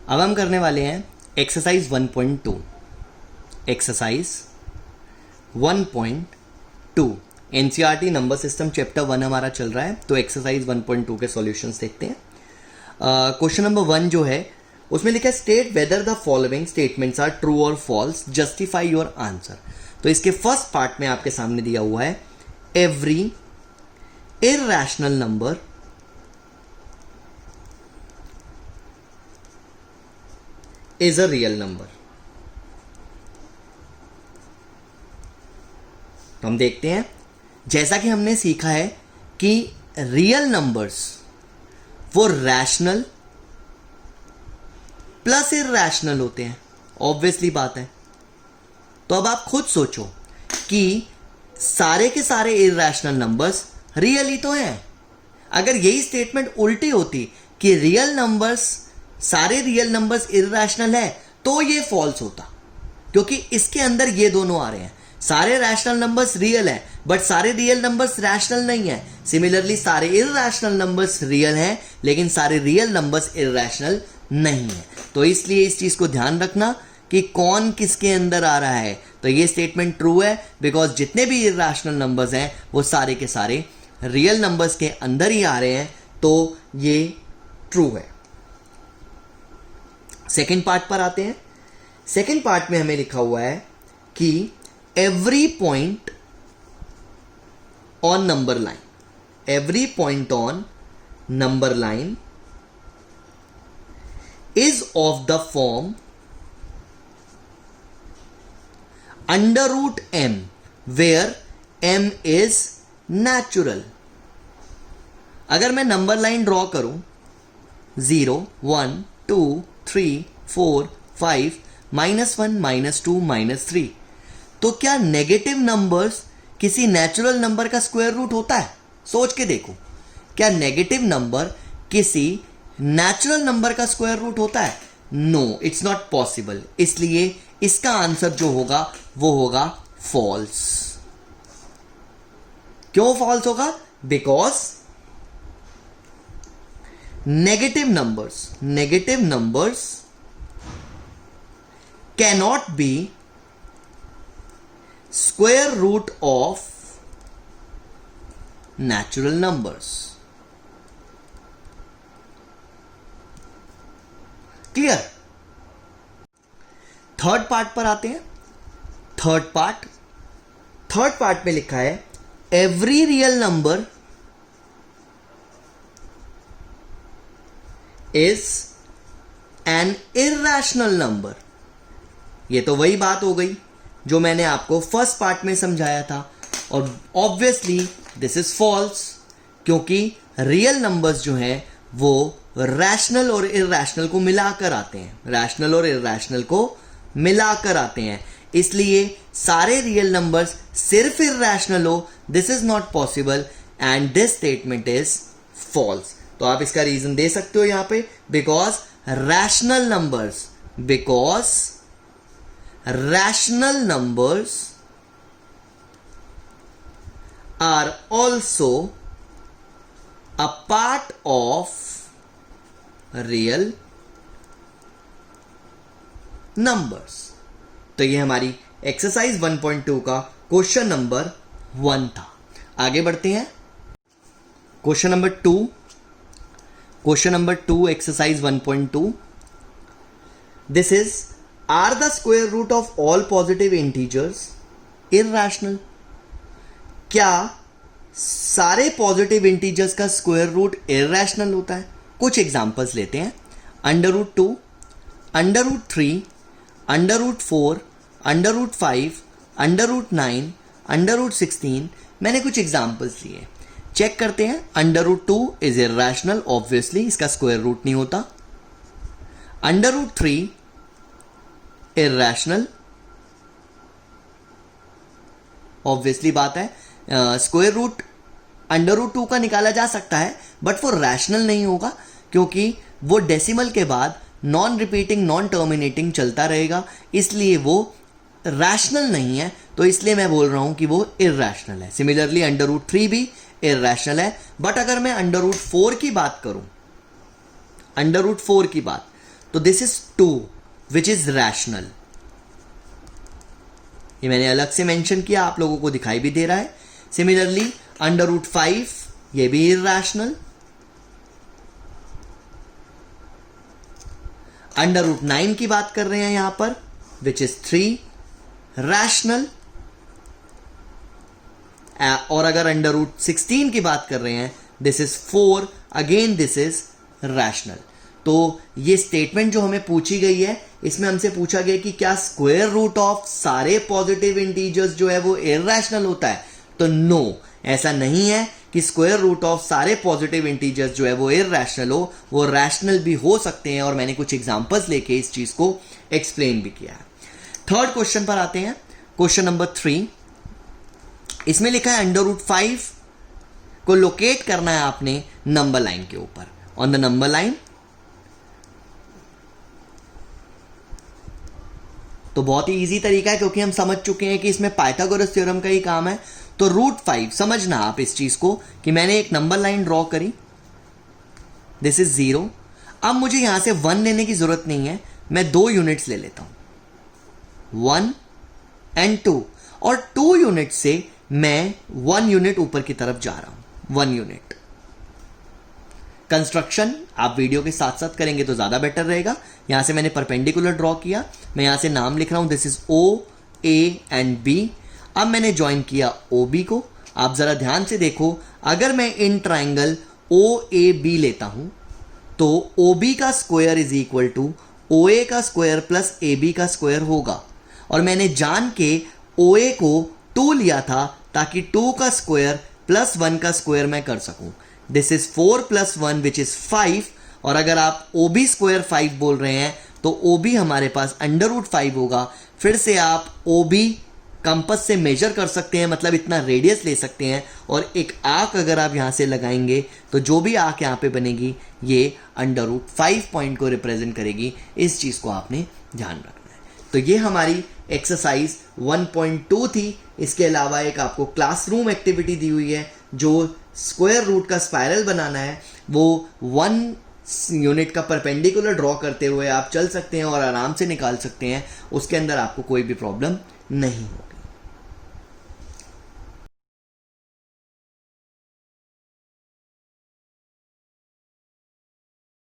अब हम करने वाले हैं exercise 1.2। Exercise 1.2 NCERT number system chapter 1 हमारा चल रहा है, तो एक्सरसाइज 1.2 के सॉल्यूशंस देखते हैं। क्वेश्चन नंबर 1 जो है उसमें लिखा है state whether the following statements are true और फॉल्स, जस्टिफाई योर आंसर। तो इसके फर्स्ट पार्ट में आपके सामने दिया हुआ है every irrational number is a real number. तो हम देखते हैं, जैसा कि हमने सीखा है कि रियल नंबर्स वो रैशनल प्लस इररेशनल होते हैं, ऑब्वियसली बात है। तो अब आप खुद सोचो कि सारे के सारे इररेशनल नंबर्स रियल ही तो हैं। अगर यही स्टेटमेंट उल्टी होती कि रियल नंबर्स सारे रियल नंबर्स इररेशनल है तो ये फॉल्स होता, क्योंकि इसके अंदर ये दोनों आ रहे हैं। सारे रैशनल नंबर्स रियल हैं बट सारे रियल नंबर्स रैशनल नहीं है। सिमिलरली सारे इररेशनल नंबर्स रियल हैं लेकिन सारे रियल नंबर्स इररेशनल नहीं है। तो इसलिए इस चीज को ध्यान रखना कि कौन किसके अंदर आ रहा है। तो ये स्टेटमेंट ट्रू है बिकॉज जितने भी इररेशनल नंबर्स हैं वो सारे के सारे रियल नंबर्स के अंदर ही आ रहे हैं, तो ये ट्रू है। सेकेंड पार्ट पर आते हैं। सेकेंड पार्ट में हमें लिखा हुआ है कि every point on number line, every point on number line is of the form under root m where m is natural। अगर मैं नंबर लाइन ड्रॉ करूं 0 1 2 3 4 5 -1 -2 -3, तो क्या नेगेटिव नंबर्स किसी नेचुरल नंबर का स्क्वायर रूट होता है? सोच के देखो, क्या नेगेटिव नंबर किसी नेचुरल नंबर का स्क्वायर रूट होता है? No, it's not possible. इसलिए इसका आंसर जो होगा वो होगा फॉल्स। क्यों फॉल्स होगा? Because negative numbers cannot be square root of natural numbers. Clear? Third part पर आते हैं। थर्ड पार्ट में लिखा है every real number is an irrational number. ये तो वही बात हो गई जो मैंने आपको फर्स्ट पार्ट में समझाया था, और ऑब्वियसली दिस इज फॉल्स, क्योंकि रियल नंबर्स जो हैं वो रैशनल और इररेशनल को मिलाकर आते हैं, रैशनल और इररेशनल को मिलाकर आते हैं। इसलिए सारे रियल नंबर्स सिर्फ इररेशनल हो, this is not possible and this statement is false. तो आप इसका रीजन दे सकते हो यहां पे, because rational numbers are also a part of real numbers. तो ये हमारी एक्सरसाइज 1.2 का क्वेश्चन नंबर 1 था। आगे बढ़ते हैं question number 2 exercise 1.2। This is are the square root of all positive integers irrational. क्या सारे पॉजिटिव इंटीजर्स का स्क्वायर रूट इररेशनल होता है? कुछ एग्जाम्पल्स लेते हैं। √2, √3, √4, √5, √9, √16। मैंने कुछ एग्जाम्पल्स लिए, चेक करते हैं। √2 इज इररेशनल, ऑब्वियसली इसका स्क्वायर रूट नहीं होता। √3 इररेशनल, ऑब्वियसली बात है। स्क्वायर रूट √2 का निकाला जा सकता है बट वो रैशनल नहीं होगा, क्योंकि वो डेसिमल के बाद नॉन रिपीटिंग नॉन टर्मिनेटिंग चलता रहेगा, इसलिए वो रैशनल नहीं है। तो इसलिए मैं बोल रहा हूं कि वो इररेशनल है। सिमिलरली √3 भी इररेशनल है। बट अगर मैं √4 की बात करूं, √4 की बात, तो this is 2 which is rational. ये मैंने अलग से मेंशन किया, आप लोगों को दिखाई भी दे रहा है। सिमिलरली √5 ये भी इरैशनल। √9 की बात कर रहे हैं यहां पर, विच इज 3 रैशनल। और अगर √16 की बात कर रहे हैं, this is 4, again this is rational. तो ये स्टेटमेंट जो हमें पूछी गई है, इसमें हमसे पूछा गया कि क्या स्क्वायर रूट ऑफ सारे पॉजिटिव इंटीजर्स जो है वो इरैशनल होता है? तो नो, ऐसा नहीं है कि स्क्वायर रूट ऑफ सारे पॉजिटिव इंटीजर्स जो है वो इरैशनल हो, वो रैशनल भी हो सकते हैं, और मैंने कुछ एग्जांपल्स लेके इस चीज को एक्सप्लेन भी किया है। थर्ड क्वेश्चन पर आते हैं, क्वेश्चन नंबर 3। इसमें लिखा है √5 को लोकेट करना है आपने नंबर लाइन के ऊपर, ऑन द नंबर लाइन। तो बहुत ही इजी तरीका है, क्योंकि हम समझ चुके हैं कि इसमें पाइथागोरस थ्योरम का ही काम है। तो √5 समझना आप इस चीज को कि मैंने एक नंबर लाइन ड्रॉ करी, दिस इज 0। अब मुझे यहां से 1 लेने की जरूरत नहीं है, मैं 2 यूनिट्स ले लेता हूं, 1 एंड 2, और 2 यूनिट से मैं 1 यूनिट ऊपर की तरफ जा रहा हूं, 1 यूनिट। कंस्ट्रक्शन आप वीडियो के साथ साथ करेंगे तो ज्यादा बेटर रहेगा। यहां से मैंने परपेंडिकुलर ड्रॉ किया, मैं यहां से नाम लिख रहा हूं, this is O, A and B। अब मैंने ज्वाइन किया OB को। आप जरा ध्यान से देखो, अगर मैं इन ट्राइंगल OAB लेता हूं तो OB का square is equal to OA का स्क्वायर प्लस AB का स्क्वायर होगा, और मैंने जान के OA को 2 लिया था ताकि 2 का स्क्वायर प्लस 1 का स्क्वायर मैं कर सकूं। दिस इज 4 + 1 विच इज 5, और अगर आप OB स्क्वायर 5 बोल रहे हैं तो OB हमारे पास √5 होगा। फिर से आप OB कंपास से मेजर कर सकते हैं, मतलब इतना रेडियस ले सकते हैं, और एक आर्क अगर आप यहां से लगाएंगे तो जो भी आर्क यहां पे बनेगी ये √5 पॉइंट को रिप्रेजेंट करेगी। इस चीज को आपने ध्यान रखना है। तो ये हमारी एक्सरसाइज 1.2 थी। इसके अलावा एक आपको क्लासरूम एक्टिविटी दी हुई है, जो स्क्वायर रूट का स्पाइरल बनाना है। वो 1 यूनिट का परपेंडिकुलर ड्रॉ करते हुए आप चल सकते हैं और आराम से निकाल सकते हैं, उसके अंदर आपको कोई भी प्रॉब्लम नहीं हो।